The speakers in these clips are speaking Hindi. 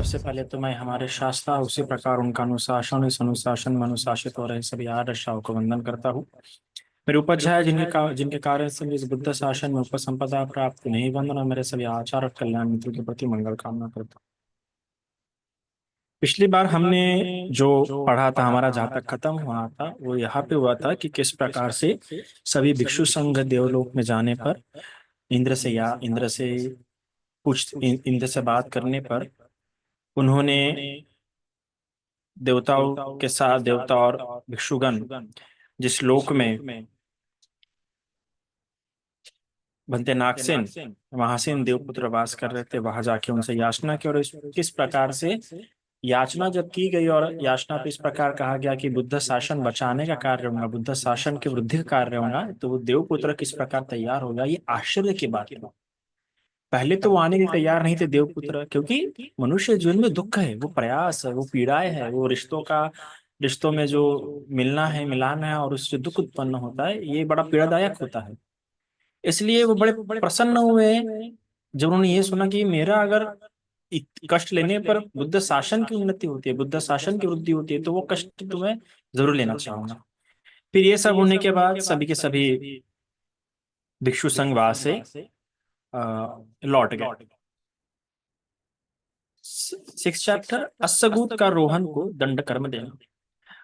सबसे पहले तो मैं हमारे शास्त्रा उसी प्रकार उनका अनुशासन इस अनुशासन में अनुशासित हो रहे सभी आदर्शाओं को वंदन करता हूँ। मेरे उपाध्याय जिनके कार्य से मुझे इस बुद्ध शासन में उपसंपदा प्राप्त नहीं वंदन और मेरे सभी आचार और कल्याण मित्रों के प्रति मंगल कामना करता हूँ। पिछली बार हमने जो पढ़ा था, हमारा जहाँ तक खत्म हुआ था वो यहाँ पे हुआ था कि किस प्रकार से सभी भिक्षु संघ देवलोक में जाने पर इंद्र से इंद्र से बात करने पर उन्होंने देवताओं के साथ देवता और भिक्षुगण जिस लोक में बनते नागसेन महासेन देवपुत्र वास कर रहे थे, वहां जाके उनसे याचना की और किस प्रकार से याचना जब की गई और याचना पे इस प्रकार कहा गया कि बुद्ध शासन बचाने का कार्य होगा, बुद्ध शासन की वृद्धि का कार्य होगा, तो वो देवपुत्र किस प्रकार तैयार होगा, ये आश्चर्य की बात है। पहले तो वो आने के लिए तैयार नहीं थे देवपुत्र, क्योंकि मनुष्य जीवन में दुख है, वो प्रयास है, वो पीड़ाएं है, वो रिश्तों में जो मिलना है मिलाना है और उससे दुख उत्पन्न होता है, ये बड़ा पीड़ादायक होता है। इसलिए वो बड़े प्रसन्न हुए जब उन्होंने ये सुना कि मेरा अगर कष्ट लेने पर बुद्ध शासन की उन्नति होती है, बुद्ध शासन की वृद्धि होती है, तो वो कष्ट तुम्हें जरूर लेना चाहूंगा। फिर ये सब होने के बाद सभी के सभी भिक्षु संघ वहां से लौट गए। 6 चैप्टर अस्सगूत का रोहन को दंड कर्म देना।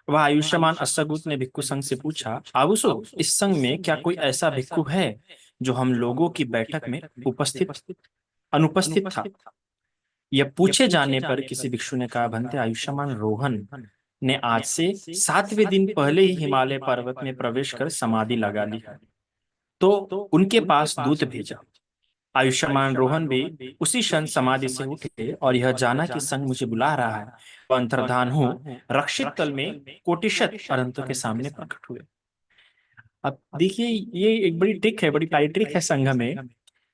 वह आयुष्मान अस्सगूत ने भिक्षु संघ से पूछा, आउसो, इस संघ में क्या कोई ऐसा भिक्षु है जो हम लोगों की बैठक में अनुपस्थित था? यह पूछे जाने पर किसी भिक्षु ने कहा, भंते आयुष्मान रोहन ने आज से 7वें दिन पहले ही हिमालय पर्वत में प्रवेश कर समाधि लगा ली है, तो उनके पास दूत भेजा। आयुष्मान रोहन भी उसी क्षण समाधि से उठे और यह जाना कि संघ मुझे बुला रहा है, तो अंतर्धान हो रक्षित तल में कोटिशत अनंतों के सामने प्रकट हुए। अब देखिए, ये एक बड़ी ट्रिक है, बड़ी प्यारी ट्रिक है संघ में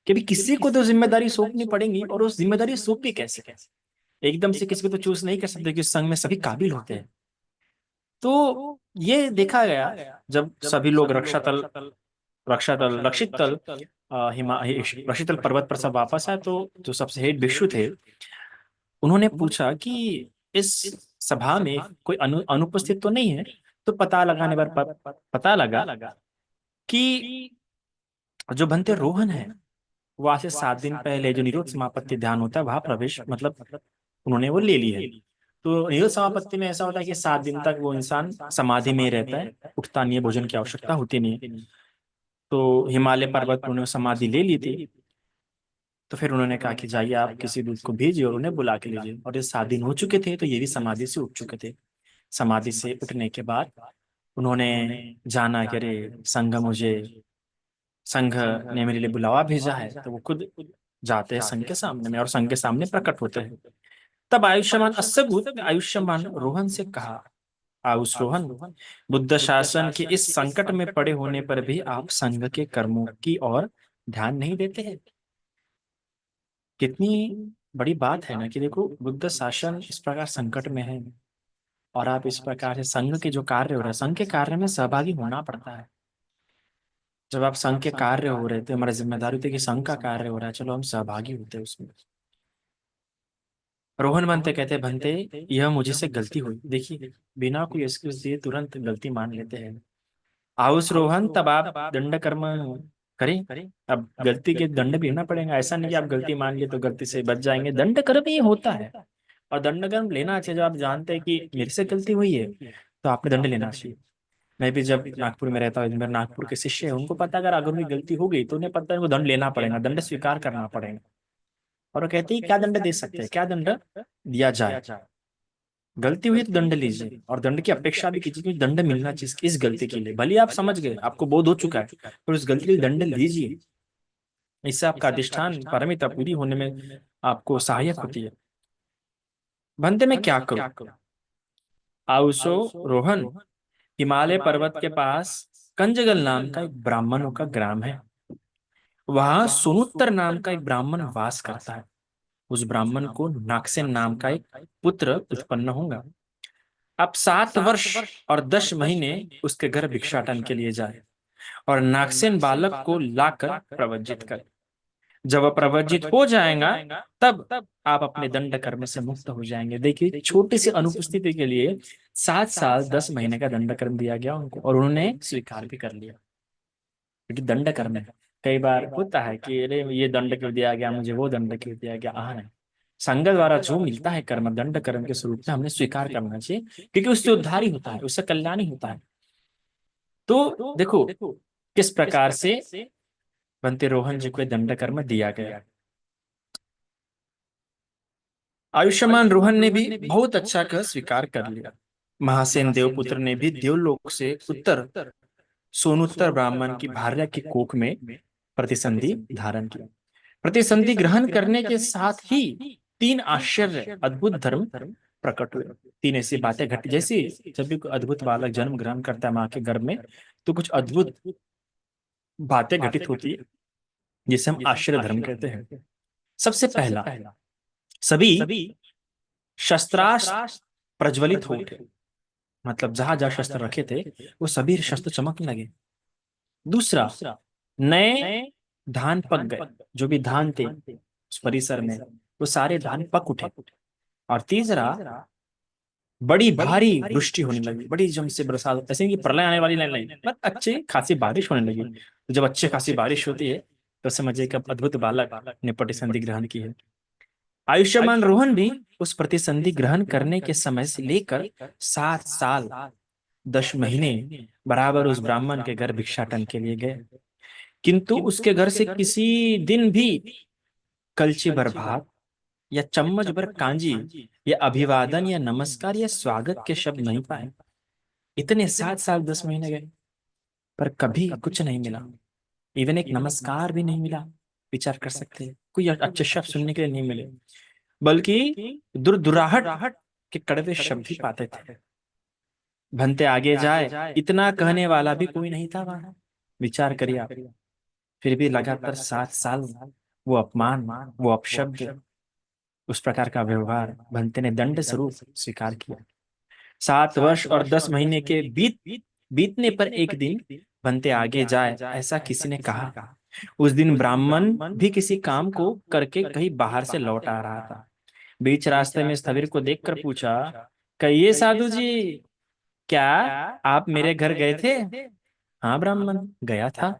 कि भी किसी को तो जिम्मेदारी सौंपनी पड़ेगी, और उस जिम्मेदारी सौंपी कैसे कैसे एकदम से किसी को तो चूज नहीं कर सकते कि संघ में सभी काबिल होते हैं। तो ये देखा गया जब सभी लोग रक्षित तल रक्षित तल पर्वत पर सब वापस आए, तो जो सबसे हेड भिक्षु थे उन्होंने पूछा कि इस सभा में कोई अनुपस्थित तो नहीं है। तो पता लगाने पर पता लगा कि जो भंते रोहन है वहां से 7 दिन पहले जो निरोध समापत्ति ध्यान होता है वहां प्रवेश मतलब उन्होंने वो ले ली है। तो निरोध समापत्ति में ऐसा होता है कि 7 दिन तक वो इंसान समाधि में ही रहता है, उठता नहीं है, भोजन की आवश्यकता होती नहीं है। तो हिमालय पर्वत पर उन्होंने समाधि ले ली थी। तो फिर उन्होंने कहा कि जाइए आप किसी दूत को भेजिए और उन्हें बुला के लीजिए, और ये 7 दिन हो चुके थे तो ये भी समाधि से उठ चुके थे। समाधि से उठने के बाद उन्होंने जाना कि अरे संघ ने मेरे लिए बुलावा भेजा है, तो वो खुद जाते हैं संघ के सामने में और संघ के सामने प्रकट होते हैं। तब आयुष्मान अस्सगूत ने आयुष्मान रोहन से कहा, आयुष रोहन, बुद्ध शासन के इस संकट में पड़े होने पर भी आप संघ के कर्मों की ओर ध्यान नहीं देते हैं। कितनी बड़ी बात है ना कि देखो, बुद्ध शासन इस प्रकार संकट में है और आप इस प्रकार से संघ के जो कार्य हो रहे हैं, संघ के कार्य में सहभागी होना पड़ता है। जब आप संघ के कार्य हो रहे थे, हमारी जिम्मेदारी होती है कि संघ का कार्य हो रहा है, चलो हम सहभागी होते हैं उसमें। रोहन बनते कहते, बनते यह मुझे से गलती हुई। देखिए, बिना कोई एक्सक्यूज दिए तुरंत गलती मान लेते हैं। आउस रोहन, तब आप दंड कर्म करें। अब गलती के दंड भी होना पड़ेगा, ऐसा नहीं कि आप गलती मान लिए तो गलती से बच जाएंगे। दंड कर्म ये होता है और दंड कर्म लेना चाहिए। जब आप जानते हैं कि मेरे से गलती हुई है तो आपने दंड लेना चाहिए। मैं भी जब नागपुर में रहता हूँ, मेरे नागपुर के शिष्य हैं, उनको पता अगर उनकी गलती हो गई तो उन्हें पता है उनको दंड लेना पड़ेगा, दंड स्वीकार करना पड़ेगा। और वो कहते हैं क्या दंड दे सकते हैं, क्या दंड दिया जाए। गलती हुई तो दंड लीजिए और दंड की अपेक्षा भी कीजिए, क्योंकि दंड मिलना चाहिए इस गलती के लिए। भले आप समझ गए, आपको बोध हो चुका है, पर उस गलती के लिए दंड लीजिए। इससे आपका अधिष्ठान पारमिता पूरी होने में आपको सहायक होती है। बनते मैं क्या करूं? आउसो रोहन, हिमालय पर्वत के पास कंजगल नाम का एक ब्राह्मणों का ग्राम है। वहां सोनुत्तर नाम का एक ब्राह्मण वास करता है। उस ब्राह्मण को नागसेन नाम का एक पुत्र उत्पन्न होगा। अब 7 वर्ष और 10 महीने उसके घर भिक्षाटन के लिए जाए और नागसेन बालक को लाकर प्रवज्जित करे। जब वह प्रवर्जित हो जाएगा तब आप अपने दंड कर्म से मुक्त हो जाएंगे। देखिए, छोटी सी अनुपस्थिति के लिए 7 साल 10 महीने का दंड कर्म दिया गया उनको, और उन्होंने स्वीकार भी कर लिया, क्योंकि दंड कर्म है। कई बार होता है कि अरे ये दंड क्यों दिया गया मुझे, वो दंड क्यों दिया गया। नहीं, संघ द्वारा जो मिलता है कर्म दंड कर्म के स्वरूप में हमने स्वीकार करना चाहिए, क्योंकि उससे उद्धार ही होता है, उससे कल्याण ही होता है। तो देखो किस प्रकार से बंते रोहन जी को दंड कर्म दिया गया। आयुष्मान रोहन ने भी बहुत अच्छा कह स्वीकार कर लिया। महासेन देवपुत्र ने भी देवलोक से उत्तर सोनुत्तर ब्राह्मण की भार्या की कोख में प्रतिसंधि धारण किया। प्रतिसंधि ग्रहण करने के साथ ही 3 आश्चर्य अद्भुत धर्म प्रकट हुए। 3 ऐसी बातें घटी, जैसे जब भी कोई अद्भुत बालक जन्म ग्रहण करता है माँ के गर्भ में, तो कुछ अद्भुत बातें घटित होती है, जिसे हम आश्चर्य धर्म कहते हैं। सबसे पहला, सभी शस्त्रास्त्र प्रज्वलित हो उठे, मतलब जहां जहां शस्त्र रखे थे वो सभी शस्त्र चमकने लगे। दूसरा, नए धान पक गए, जो भी धान थे उस परिसर में वो सारे धान पक उठे। और तीसरा, बड़ी भारी वृष्टि होने लगी, बड़ी जम से बरसात, ऐसे नहीं कि प्रलय आने वाली नहीं, बस अच्छी खासी बारिश होने लगी। तो जब अच्छी खासी बारिश होती है तो समझिए कि अद्भुत बालक ने प्रतिसंधि ग्रहण की है। आयुष्मान रोहन भी उस प्रतिसंधि ग्रहण करने के समय से लेकर 7 साल 10 महीने बराबर उस ब्राह्मण के घर भिक्षाटन के लिए गए, किंतु उसके घर से किसी दिन भी कलची भर भात या चम्मच भर कांजी या अभिवादन या नमस्कार या स्वागत के शब्द नहीं पाए। इतने 7 साल 10 महीने गए पर कभी कुछ नहीं मिला, इवन एक नमस्कार भी नहीं मिला। विचार कर सकते हैं, कोई अच्छे शब्द सुनने के लिए नहीं मिले, बल्कि दुराहट के कड़वे शब्द ही पाते थे। भनते आगे जाए, इतना कहने वाला भी कोई नहीं था वहां। विचार करिए आप, फिर भी लगातार 7 साल वो अपमान, वो अपशब्द, उस प्रकार का व्यवहार भंते ने दंड स्वरूप स्वीकार किया। 7 वर्ष और 10 महीने के बीतने पर एक दिन भंते आगे जाए ऐसा किसी ने कहा। उस दिन ब्राह्मण भी किसी काम को करके कहीं बाहर से लौट आ रहा था। बीच रास्ते में स्थविर को देखकर पूछा, कहिए साधु जी, क्या आप मेरे घर गए थे? हाँ ब्राह्मण, गया था।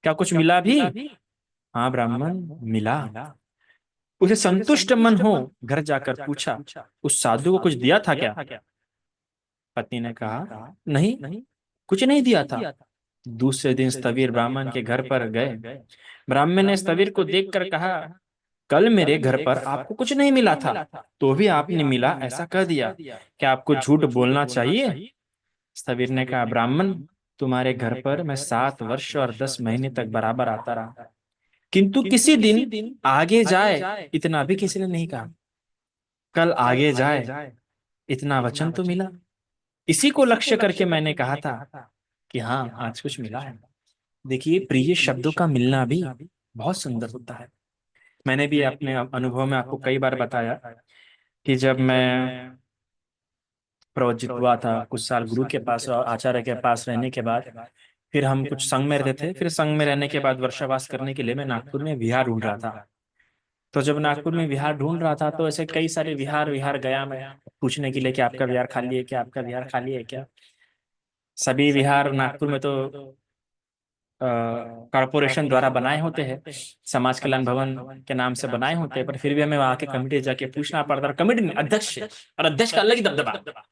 क्या कुछ मिला भी? हाँ ब्राह्मण, मिला। उसे संतुष्ट मन हो घर जाकर पूछा, उस साधु को कुछ दिया था क्या? पत्नी ने कहा, नहीं, कुछ नहीं दिया था। दूसरे दिन स्थवीर ब्राह्मण के घर पर गए। ब्राह्मण ने स्थवीर को देखकर कहा, कल मेरे घर पर आपको कुछ नहीं मिला था, तो भी आपने मिला ऐसा कह दिया, क्या आपको झूठ बोलना चाहिए? स्थवीर ने कहा, ब्राह्मण, तुम्हारे घर पर मैं 7 वर्ष और 10 महीने तक बराबर आता रहा, किंतु किसी दिन आगे जाए इतना भी किसी ने नहीं कहा। कल आगे जाए इतना वचन तो मिला। इसी को लक्ष्य करके मैंने कहा था कि हाँ आज कुछ मिला है। देखिए, प्रिय शब्दों का मिलना भी बहुत सुंदर होता है। मैंने भी अपने अनुभव में आपको कई बार बताया कि जब मैं प्रवचित हुआ था कुछ साल गुरु के पास और आचार्य के पास रहने के बाद, फिर हम कुछ संघ में रहते थे। फिर संघ में रहने के बाद वर्षावास करने के लिए मैं नागपुर में विहार ढूंढ रहा था। तो जब नागपुर में विहार ढूंढ रहा था तो ऐसे कई सारे विहार विहार गया मैं पूछने के लिए कि आपका विहार खाली है क्या, आपका विहार खाली है क्या। सभी विहार नागपुर में तो कॉरपोरेशन द्वारा बनाए होते हैं, समाज कल्याण भवन के नाम से बनाए होते हैं, पर फिर भी हमें वहां के कमिटी जाके पूछना पड़ता है। कमिटी में अध्यक्ष है, और अध्यक्ष का अलग ही दबदबा।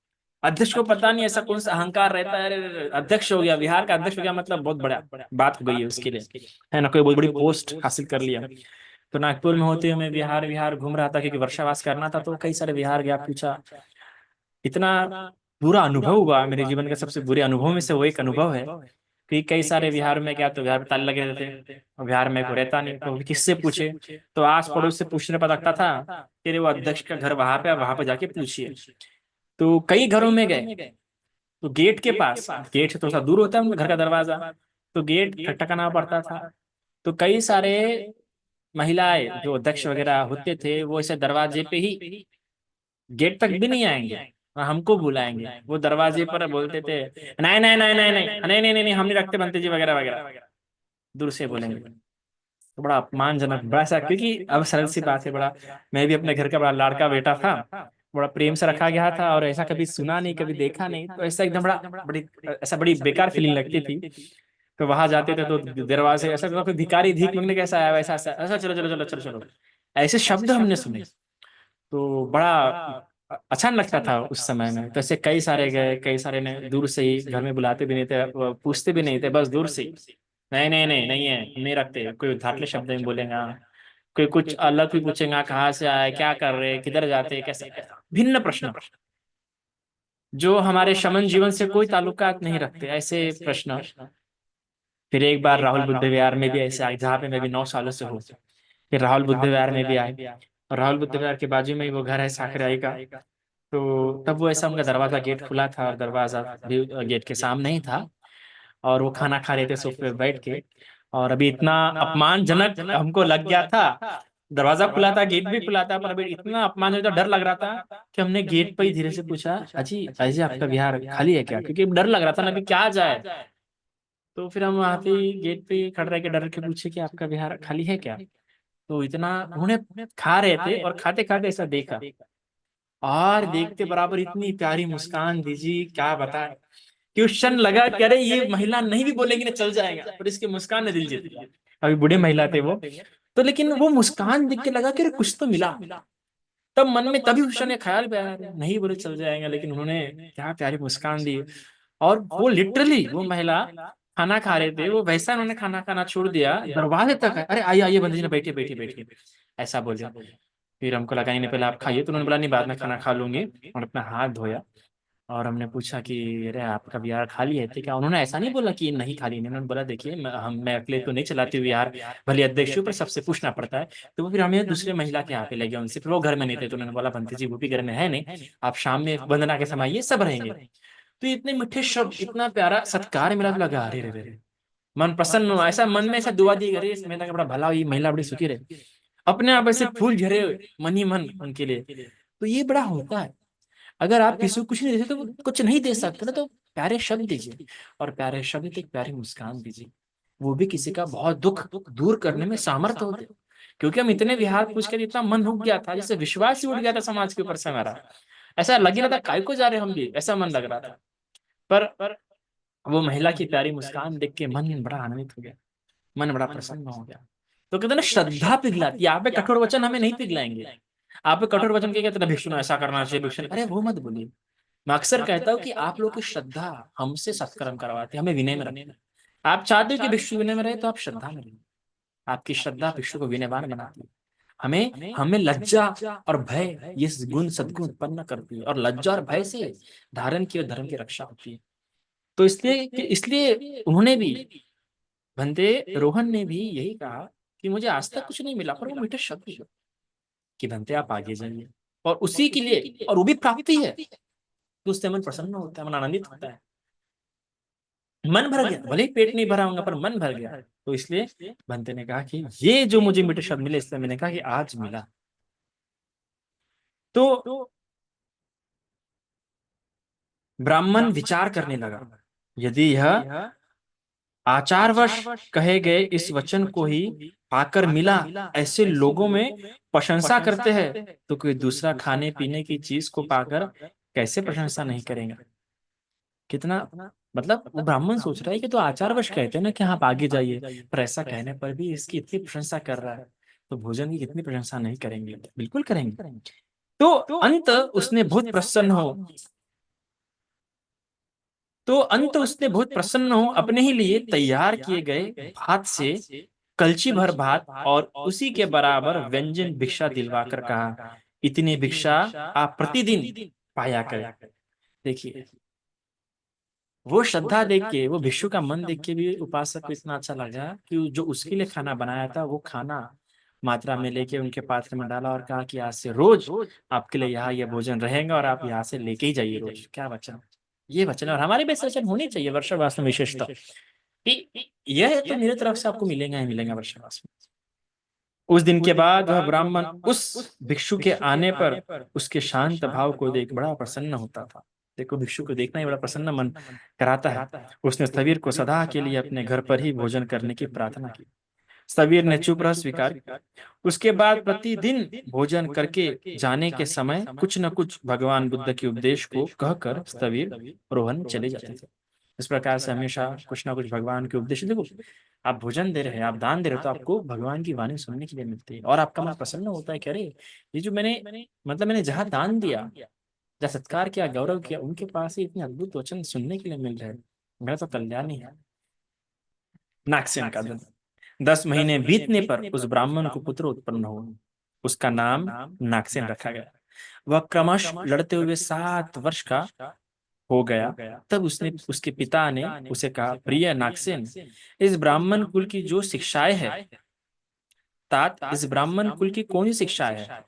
अध्यक्ष को पता नहीं ऐसा कौन सा अहंकार रहता है, अरे अध्यक्ष हो गया, बिहार का अध्यक्ष हो गया, मतलब बहुत बड़ा बात हो गई है उसके लिए, है ना, कोई बहुत बड़ी पोस्ट हासिल कर लिया। तो नागपुर में होते हुए मैं बिहार विहार घूम रहा था, क्योंकि वर्षावास करना था, तो कई सारे विहार गया, पूछा। इतना बुरा अनुभव हुआ मेरे जीवन का, सबसे बुरे अनुभव में से वो एक अनुभव है कि कई सारे विहार में गया तो विहार में ताले लगे रहते थे, और विहार में कोई रहता नहीं, तो किससे पूछे? तो आस पड़ोस से पूछने पर लगता था कि वो अध्यक्ष का घर वहां पे, वहां पे जाके पूछिए। तो कई घरों में गए, तो गेट के पास, गेट से थोड़ा सा दूर होता है उनका घर का दरवाजा, तो गेट खटखटाना पड़ता था। तो कई सारे महिलाएं जो अध्यक्ष वगैरह होते थे वो ऐसे दरवाजे पे ही, गेट तक भी नहीं आएंगे और हमको बुलाएंगे। वो दरवाजे पर बोलते थे, नहीं नहीं नहीं नहीं नहीं नहीं नहीं नहीं नहीं, हम नहीं रखते बनते जी वगैरह वगैरह, दूर से बोलेंगे। तो बड़ा अपमानजनक, बड़ा सा, क्योंकि अब सरल सी बात है, बड़ा, मैं भी अपने घर का बड़ा लाड़का बेटा था, बड़ा प्रेम से रखा गया था, और ऐसा कभी सुना नहीं, कभी देखा नहीं, तो ऐसा एकदम बड़ा, बड़ी, ऐसा बड़ी बेकार फीलिंग लगती थी। तो वहां जाते थे तो दरवाजे ऐसा लगता था, कोई भिखारी भीख मांगने कैसा आया वैसा, ऐसा ऐसा, चलो चलो चलो चलो चलो, ऐसे शब्द हमने सुने। तो बड़ा अच्छा नहीं लगता था उस समय में। तो ऐसे कई सारे गए, कई सारे ने दूर से ही, घर में बुलाते भी नहीं थे, पूछते भी नहीं थे, बस दूर से ही, नहीं नहीं नहीं नहीं है, हम नहीं रखते। कोई धाटले शब्द में बोलेगा, कोई कुछ अलग भी पूछेगा, कहाँ से आए, क्या कर रहे, किधर जाते, कैसे, भिन्न प्रश्न जो हमारे शमन जीवन से कोई ताल्लुकात नहीं रखते, ऐसे प्रश्न। फिर एक बार राहुल बुद्ध विहार में भी ऐसे आए, जहाँ पे मैं भी 9 सालों से हूँ। फिर राहुल बुद्ध विहार में भी आए, और राहुल बुद्ध विहार के बाजू में ही वो घर है साकराई का। तो तब वो ऐसा, उनका दरवाजा गेट खुला था, और दरवाजा भी गेट के सामने ही था, और वो खाना खा रहे थे सोफे पे बैठ के। और अभी इतना अपमानजनक हमको लग गया था, दरवाजा खुला था, गेट भी खुला था, पर अभी इतना अपमानजनक, डर लग रहा था कि हमने गेट पर ही धीरे से पूछा, अजी अजय आपका विहार खाली है क्या, क्योंकि डर लग रहा था ना कि क्या जाए। तो फिर हम वहां पे गेट पे खड़े रह के डर के पूछे कि आपका विहार खाली है क्या। तो इतना उन्होंने, खा रहे थे और खाते खाते ऐसा देखा, और देखते बराबर इतनी प्यारी मुस्कान दीजिए, क्या बताएं, कि उस क्षण लगा कि अरे ये महिला नहीं भी बोलेंगी ना चल जाएगा, पर इसकी मुस्कान ने दिल जीत लिया। अभी बूढ़े महिला थे वो, तो लेकिन वो मुस्कान देख के लगा कि अरे कुछ तो मिला। तब मन में तभी उस क्षण ये ख्याल भी आया, नहीं बोले चल जाएगा, लेकिन उन्होंने क्या प्यारी मुस्कान दी। और वो लिटरली, वो महिला खाना खा रहे थे, वो वैसा उन्होंने खाना खाना छोड़ दिया, दरवाजे तक है, अरे आइए आइए बंदी जी, बैठिए बैठिए बैठिए, ऐसा बोले। फिर हमको लगा नहीं, पहले आप खाइए, तो उन्होंने बोला नहीं, बाद में खाना खा लूंगी, और अपना हाथ धोया। और हमने पूछा कि अरे आपका विहार खाली है, तो क्या, उन्होंने ऐसा नहीं बोला कि नहीं खाली नहीं, उन्होंने बोला देखिए मैं अकेले तो नहीं चलाती हूँ विहार, भले अध्यक्ष हूँ, पर सबसे पूछना पड़ता है। तो वो फिर हमें दूसरे महिला के यहाँ पे ले गया उनसे, फिर वो घर में नहीं थे, तो उन्होंने बोला बंती जी वो भी घर में है नहीं, आप शाम में वंदना के समय ये सब रहेंगे। तो इतने मीठे शब्द, इतना प्यारा सत्कार मिला, तो लगा अरे रे रे, मन प्रसन्न हुआ, ऐसा मन में ऐसा दुआ दी, अरे इस महिला का बड़ा भला हो, ये महिला बड़ी सुखी रहे, अपने आप ऐसे फूल झरे मन ही मन उनके लिए। तो ये बड़ा होता है, अगर आप किसी को कुछ नहीं देते, तो वो कुछ नहीं दे सकते ना, तो प्यारे शब्द दीजिए, और प्यारे शब्द एक प्यारी मुस्कान दीजिए, वो भी किसी का बहुत दुख दूर करने में सामर्थ्य होते हैं। क्योंकि हम इतने विहार पूछ कर इतना मन रुक गया था, जैसे विश्वास ही उठ गया था समाज के ऊपर से हमारा, ऐसा लग ही रहा था काय को जा रहे हम भी, ऐसा मन लग रहा था। पर वो महिला की प्यारी मुस्कान देख के मन बड़ा आनंदित हो गया, मन बड़ा प्रसन्न हो गया। तो कहते हैं ना, श्रद्धा पिघलाती है। आप पे कठोर वचन हमें नहीं पिघलाएंगे। आप पे कठोर वचन के कहते हैं भिक्षु ने ऐसा करना चाहिए, भिक्षु ने, अरे वो मत बोलिए। मैं अक्सर कहता हूँ कि आप लोगों की श्रद्धा हमसे सत्कर्म करवाती है, हमें विनय में रखना है। आप चाहते हो कि भिक्षु विनय में रहे, तो आप श्रद्धा में रहिए। आपकी श्रद्धा भिक्षु को विनयवान बनाती है। हमें हमें लज्जा और भय, ये गुण सद्गुण उत्पन्न करती है, और लज्जा और भय से धारण की और धर्म की रक्षा होती है। तो इसलिए उन्होंने भी, बंदे रोहन ने भी यही कहा कि मुझे आज तक कुछ नहीं मिला, पर वो मीठे शब्द हुए कि बंदे आप आगे जाइए, और उसी के लिए, और वो भी प्राप्ति है, तो उससे मन प्रसन्न होता है, मन आनंदित होता है, मन भर गया, भले ही पेट नहीं भरा होगा पर मन भर गया। तो इसलिए बंते ने कहा कि ये जो मुझे मीठे शब्द मिले, इसलिए मैंने कहा कि आज मिला। तो ब्राह्मण विचार करने लगा, यदि यह आचारवश कहे गए इस वचन को ही पाकर मिला, ऐसे लोगों में प्रशंसा करते हैं, तो कोई दूसरा खाने पीने की चीज को पाकर कैसे प्रशंसा नहीं करेंगे। कितना, मतलब वो ब्राह्मण सोच रहा है कि तो आचारवश कहते हैं ना कि आप आगे जाइए, पर ऐसा कहने पर भी इसकी इतनी प्रशंसा कर रहा है, तो भोजन की कितनी प्रशंसा नहीं करेंगे, बिल्कुल करेंगे। तो अंत उसने बहुत प्रसन्न हो, तो अंत उसने बहुत प्रसन्न हो, अपने ही लिए तैयार किए गए भात से कलची भर भात और उसी के बराबर व्यंजन भिक्षा दिलवाकर कहा, इतनी भिक्षा आप प्रतिदिन पाया करें। देखिए, वो श्रद्धा देख के, वो भिक्षु का मन देख के भी उपासक को इतना अच्छा लगा कि जो उसके लिए खाना बनाया था, वो खाना मात्रा में लेके उनके पात्र में डाला, और कहा कि आज से रोज आपके लिए यहाँ यह भोजन रहेगा, और आप यहाँ से लेके ही जाइए रोज। क्या वचन, ये वचन, और हमारे वैसे वचन होने चाहिए वर्षावास में, विशेषता कि यह तो मेरे तरफ से आपको मिलेगा ही मिलेगा वर्षावास में। उस दिन के बाद वह ब्राह्मण उस भिक्षु के आने पर उसके शांत भाव को देख बड़ा प्रसन्न होता था। देखो, भिक्षु को देखना ही बड़ा प्रसन्न मन कराता है। उसने स्थविर को सदा के लिए अपने घर पर ही भोजन करने की प्रार्थना की। स्थविर ने चुप रह स्वीकार किया। उसके बाद प्रतिदिन भोजन करके जाने के समय कुछ न कुछ भगवान बुद्ध के उपदेश को कहकर स्थविर रोहन चले जाते थे। इस प्रकार से हमेशा कुछ ना कुछ भगवान के उपदेश, देखो आप भोजन दे रहे हैं, आप दान दे रहे हो, तो आपको भगवान की वाणी सुनने के लिए मिलती है और आपका मन प्रसन्न होता है कि अरे ये जो मैंने जहाँ दान दिया, जहाँ सत्कार किया, गौरव किया, उनके पास ही इतने अद्भुत वचन सुनने के लिए मिल रहे हैं, मेरा तो कल्याण ही है। नागसेन का जन्म 10 महीने बीतने पर उस ब्राह्मण को पुत्र उत्पन्न हुआ। उसका नाम नागसेन रखा गया। वह क्रमश लड़ते हुए 7 वर्ष का हो गया। तब उसने उसके पिता ने उसे कहा, प्रिय नागसेन, इस ब्राह्मण कुल की जो शिक्षाएं है, तात इस ब्राह्मण कुल की कौन सी शिक्षाएं है?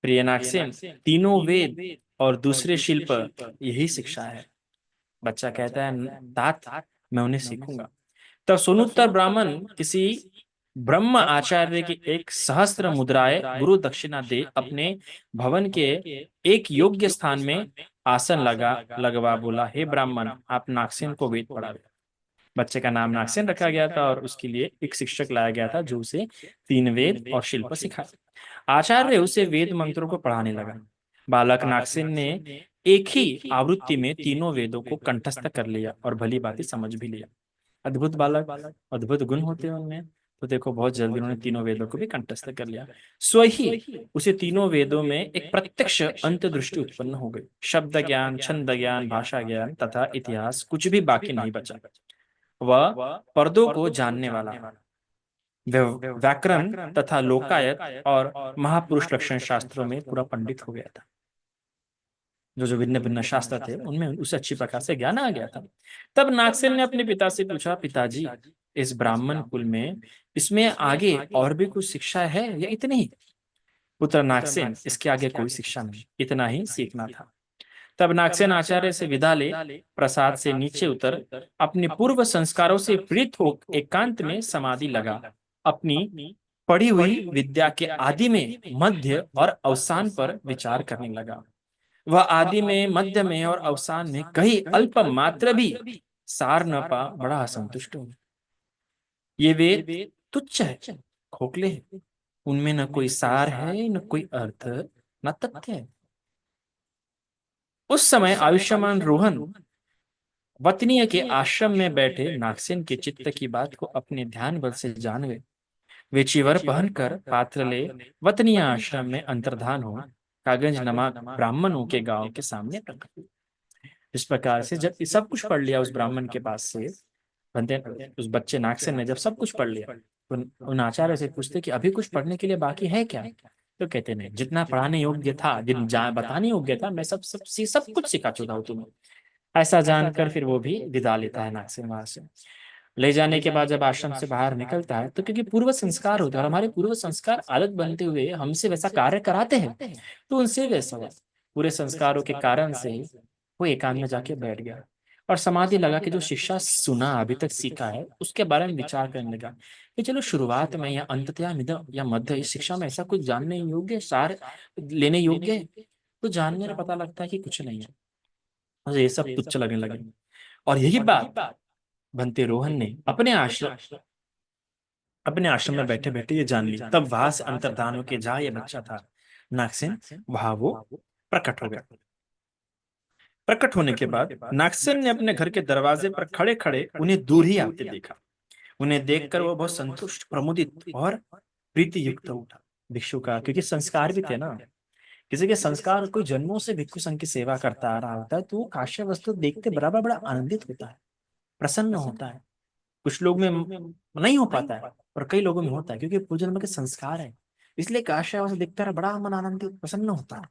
प्रिय नागसेन, तीनों वेद और दूसरे शिल्प, यही शिक्षा है। बच्चा कहता है, तात मैं उन्हें सीखूंगा। तब सोनुत्तर ब्राह्मण किसी ब्रह्म आचार्य की एक सहस्त्र मुद्राएं गुरु दक्षिणा दे अपने भवन के एक योग्य स्थान में आसन लगवा बोला, हे ब्राह्मण, आप नागसेन को वेद पढ़ावे। बच्चे का नाम नागसेन रखा गया था और उसके लिए एक शिक्षक लाया गया था जो उसे 3 वेद और शिल्प सिखाए। आचार्य उसे वेद मंत्रों को पढ़ाने लगा। बालक नागसेन ने एक ही आवृत्ति में तीनों वेदों को कंठस्थ कर लिया और भली भांति समझ भी लिया। अद्भुत बालक, अद्भुत गुण होते हैं उनमें। तो देखो बहुत जल्दी उन्होंने तीनों वेदों को भी कंठस्थ कर लिया। स्वही उसे तीनों वेदों में एक प्रत्यक्ष अंतर्दृष्टि उत्पन्न हो गई। शब्द ज्ञान, छंद ज्ञान, भाषा ज्ञान तथा इतिहास कुछ भी बाकी नहीं बचा। वह पर्दों को जानने वाला, व्याकरण तथा लोकायत और महापुरुष लक्षण शास्त्रों में पूरा पंडित हो गया था। जो जो भिन्न भिन्न शास्त्र थे उनमें उसे अच्छी प्रकार से ज्ञान आ गया था। तब नागसेन ने अपने पिता से पूछा, पिताजी, इस ब्राह्मण कुल में इसमें आगे और भी कुछ शिक्षा है या इतनी ही? पुत्र नागसेन, इसके आगे कोई शिक्षा नहीं, इतना ही सीखना था। तब नागसेन आचार्य से विदा ले प्रसाद से नीचे उतर अपने पूर्व संस्कारों से प्रीत हो एकांत में समाधि लगा। अपनी पढ़ी हुई विद्या के आदि में, मध्य और अवसान पर विचार करने लगा। वह आदि में, मध्य में और अवसान में कहीं अल्प मात्र भी सार न पा बड़ा असंतुष्ट हो। ये वेद तुच्छ है, खोखले है, उनमें न कोई सार है, न कोई अर्थ, न तथ्य है। उस समय आयुष्मान रोहन वतनीय के आश्रम में बैठे नागसेन के चित्त की बात को अपने ध्यान बल से जान गए। वे चीवर पहनकर पात्र ले वतनीय आश्रम में अंतर्धान हो कागज नमक ब्राह्मणों के गांव के सामने प्रकट हुए। इस प्रकार से जब ये सब कुछ पढ़ लिया उस ब्राह्मण के पास से, बनते उस बच्चे नागसेन ने जब सब कुछ पढ़ लिया, उन आचार्य से पूछते कि अभी कुछ पढ़ने के लिए बाकी है क्या? तो कहते नहीं, जितना पढ़ाने योग्य था, बताने योग्य था, मैं सब कुछ सिखा चुका हूँ तुम्हें। ऐसा जानकर फिर वो भी विदा लेता है नागसेन वहां से। ले जाने के बाद जब आश्रम से बाहर निकलता है तो क्योंकि पूर्व संस्कार होते हैं और हमारे पूर्व संस्कार आदत बनते हुए हमसे वैसा कार्य कराते हैं, तो उनसे वैसा हुआ। पूरे संस्कारों के कारण से ही वो एकांत में जाके बैठ गया और समाधि लगा के जो शिक्षा सुना, अभी तक सीखा है, उसके बारे में विचार करने लगा कि चलो शुरुआत में या अंततः मिद या मध्य इस शिक्षा में ऐसा कुछ जानने योग्य, सार लेने योग्य है। तो जानने में पता लगता है कि कुछ नहीं है, मुझे ये सब तुच्छ लगने लगे। और यही बात बनते रोहन ने अपने आश्रम में बैठे बैठे ये जान ली। तब वहां से अंतर्धान होके जहाँ ये बच्चा था नागसेन, वहां वो प्रकट हो गया। प्रकट होने के बाद नागसेन ने अपने घर के दरवाजे पर खड़े खड़े उन्हें दूर ही आते देखा। उन्हें देखकर वो बहुत संतुष्ट, प्रमुदित और प्रीति युक्त उठा। भिक्षु का क्योंकि संस्कार भी थे ना, किसी के संस्कार, कोई जन्मों से भिक्षु संघ की सेवा करता आ रहा होता है तो वो काश्य वस्तु देखते बराबर बड़ा आनंदित होता है, प्रसन्न होता है। कुछ लोग में नहीं हो पाता है और कई लोगों में होता है क्योंकि पूर्वजन्म के संस्कार है, इसलिए काश्य वस्तु देखता है बड़ा मन आनंदित प्रसन्न होता है,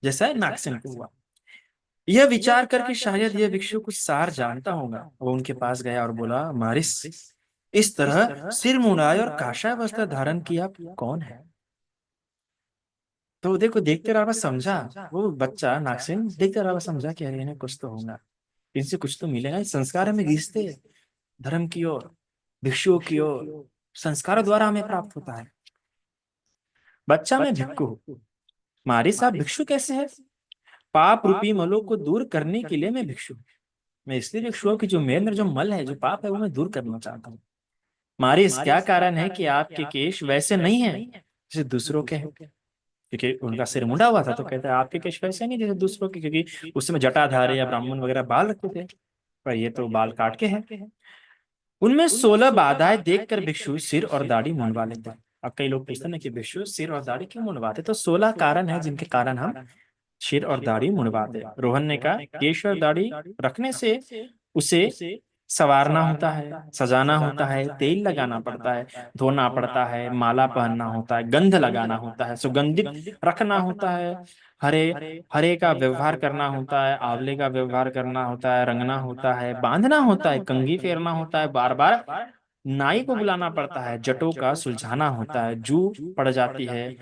जैसा है नागसेन को हुआ। यह विचार करके शायद यह भिक्षु कुछ सार जानता होगा, वो उनके पास गया और बोला, मारिस, इस तरह सिर मुंडाए और काषाय वस्त्र धारण किया कौन है? तो देखो देखते रहा समझा, वो बच्चा नागसेन देखते रहा समझा कि अरे इन्हें कुछ तो होगा, इनसे कुछ तो मिलेगा। इस संस्कार में घिसते धर्म की ओर, भिक्षुओं की ओर, संस्कारों द्वारा हमें प्राप्त होता है। बच्चा मैं भिक्षु हूँ, मारे साहब भिक्षु कैसे है? पाप रूपी मलों को दूर करने के लिए मैं भिक्षु हूँ। मैं इसलिए भिक्षु हूँ कि जो मेरे अंदर जो मल है, जो पाप है, वो मैं दूर करना चाहता हूँ। मारिस, क्या कारण है कि आपके केश वैसे नहीं है जैसे दूसरों के हैं? क्योंकि उनका सिर मुंडा हुआ था, तो कहते हैं आपके केश वैसे नहीं जैसे दूसरों के, क्योंकि उस समय जटाधारी या ब्राह्मण वगैरह बाल रखते थे, पर ये तो बाल काट के है। उनमें 16 बाधाएं देखकर भिक्षु सिर और दाढ़ी मुंडवा लेते हैं। अब कई लोग पूछते हैं ना कि भिक्षु सिर और दाढ़ी क्यों मुंडवाते, तो 16 कारण है जिनके कारण हम सिर और दाढ़ी मुंडवाते हैं। रोहन ने कहा, केश और दाढ़ी रखने से उसे संवारना होता है, सजाना होता है, तेल लगाना पड़ता है, धोना पड़ता है, माला पहनना होता है, गंध लगाना होता है, सुगंधित रखना होता है, हरे हरे का व्यवहार करना होता है, आंवले का व्यवहार करना होता है, रंगना होता है, बांधना होता है, कंघी फेरना होता है, बार बार नाई को बुलाना पड़ता है, जटों का सुलझाना होता है, जू पड़ जाती है,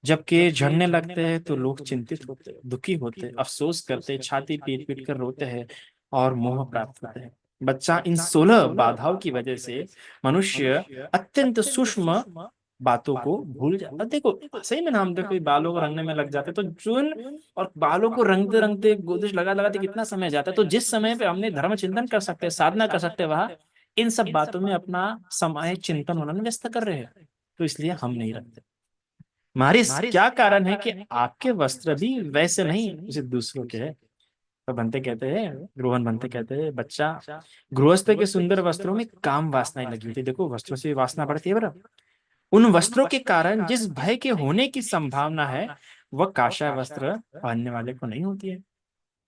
जबकि झड़ने लगते हैं तो लोग चिंतित होते, दुखी होते, अफसोस करते, छाती पीट पीट कर रोते हैं और मोह प्राप्त होते हैं। बच्चा, इन 16 बाधाओं की वजह से मनुष्य अत्यंत सूक्ष्म बातों को भूल जाता। देखो सही में ना, हम देखो बालों को रंगने में लग जाते तो जून, और बालों को रंगते रंगते गोदरेज लगा लगाते कितना समय जाता है। तो जिस समय पे हमने धर्म चिंतन कर सकते हैं, साधना कर सकते हैं, वहां इन सब बातों में अपना समय चिंतन मनन व्यस्त कर रहे हैं, तो इसलिए हम नहीं रखते। मारिस, क्या कारण है कि आपके वस्त्र भी वैसे नहीं जैसे दूसरों के हैं? तो बनते कहते हैं, रोहन बनते कहते हैं, बच्चा, गृहस्थ के सुंदर वस्त्रों में काम वासनाएं लगी होती है। देखो वस्त्रों से वासना बढ़ती है बरा। उन वस्त्रों के कारण जिस भय के होने की संभावना है, वह काषाय वस्त्र पहनने वाले को नहीं होती है।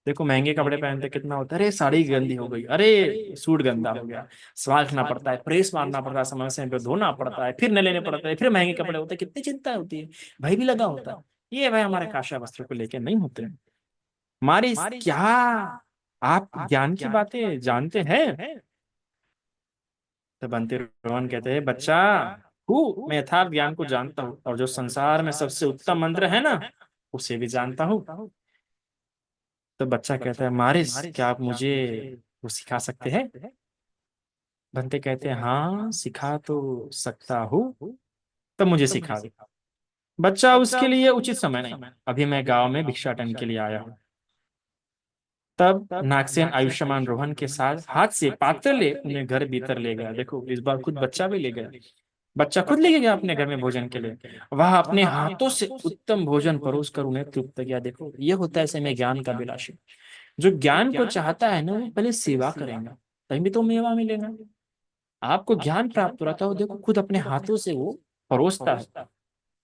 देखो महंगे कपड़े पहनते कितना होता है, अरे साड़ी गंदी हो गई, अरे सूट गंदा हो गया, संभालना पड़ता है, प्रेस मारना पड़ता है, समय समय पे धोना पड़ता है, फिर न लेने पड़ता है, फिर महंगे कपड़े होते हैं, कितनी चिंता होती है, भय भी लगा होता है। ये भाई हमारे काषाय वस्त्र को लेके नहीं होते। हमारी क्या आप ज्ञान की बातें जानते हैं? तो बंटी रोहन कहते हैं, बच्चा, मैं यथार्थ ज्ञान को जानता हूँ, और जो संसार में सबसे उत्तम मंत्र है ना, उसे भी जानता हूँ। तो बच्चा कहता है, मारिस, क्या आप मुझे वो सिखा सकते हैं? बंते कहते हैं, हाँ सिखा तो सकता हूँ, तो मुझे सिखा दो। बच्चा, उसके लिए उचित समय नहीं, अभी मैं गांव में भिक्षाटन के लिए आया हूँ। तब नागसेन आयुष्मान रोहन के साथ हाथ से पात्र ले उन्हें घर भीतर ले गया। देखो इस बार खुद बच्चा भी ले गया, बच्चा खुद लेके गया अपने घर में भोजन के लिए। वह अपने हाथों से उत्तम भोजन परोस कर उन्हें तृप्त किया। देखो ये होता है ऐसे में ज्ञान का अभिलाषी। जो ज्ञान को चाहता है ना, वो पहले सेवा करेगा, तभी तो मेवा मिलेगा। आपको ज्ञान प्राप्त हो रहा था, वो देखो खुद अपने हाथों से वो परोसता है।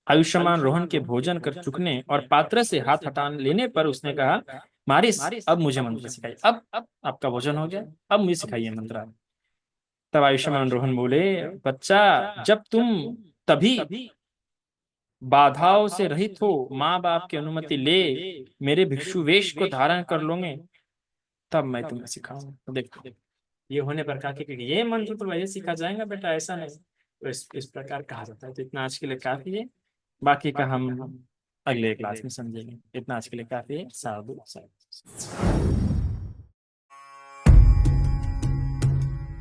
आयुष्मान रोहन के भोजन कर चुकने और पात्र से हाथ हटा लेने पर उसने कहा, मारिस, अब मुझे मंत्र सिखाइए। अब आपका भोजन हो गया, अब मुझे सिखाइए मंत्र। तब आयुष्मान रोहन बोले, बच्चा, जब तुम तभी बाधाओं से रहित हो, माँ बाप की अनुमति ले मेरे भिक्षु वेश को धारण कर लोगे, तब मैं तुम्हें सिखाऊंगा। तो देखो ये होने पर कहा कि ये मंत्र तो वही सीखा जाएगा बेटा, ऐसा नहीं। तो इस प्रकार कहा जाता है। तो इतना आज के लिए काफी है, बाकी का हम अगले क्लास में समझेंगे। इतना आज के लिए काफी है। साधु साधु।